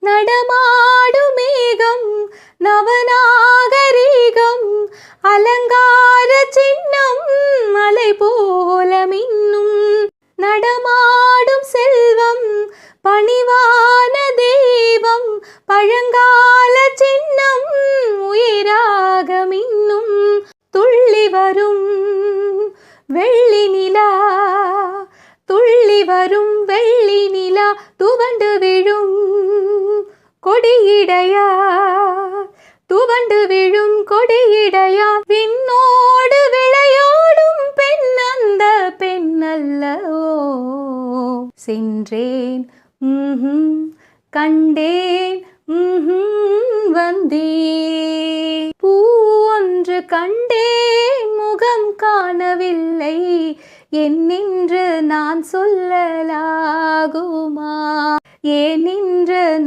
நடமாடும் மேகம் நவநாகரீகம் அலங்கார சின்னம் மலை போல மின்னும் நடமாடும் செல்வம் பணிவான தெய்வம் பழங்கால சின்னம் உயிராக மின்னும் துள்ளி வரும் வெள்ளி நிலா துள்ளி வரும் வெள்ளி நிலா துவண்டு விழும் கொடியிடையா துவண்டு விழும் கொடியிடையா விண்ணோடு விளையாடும் பெண் அந்த பெண் அல்லவோ சென்றேன் கண்டேன் வந்தேன் பூ ஒன்று கண்டேன் முகம் காணவில்லை என்னென்று நான் சொல்லலாகுமா ஏனென்று நான்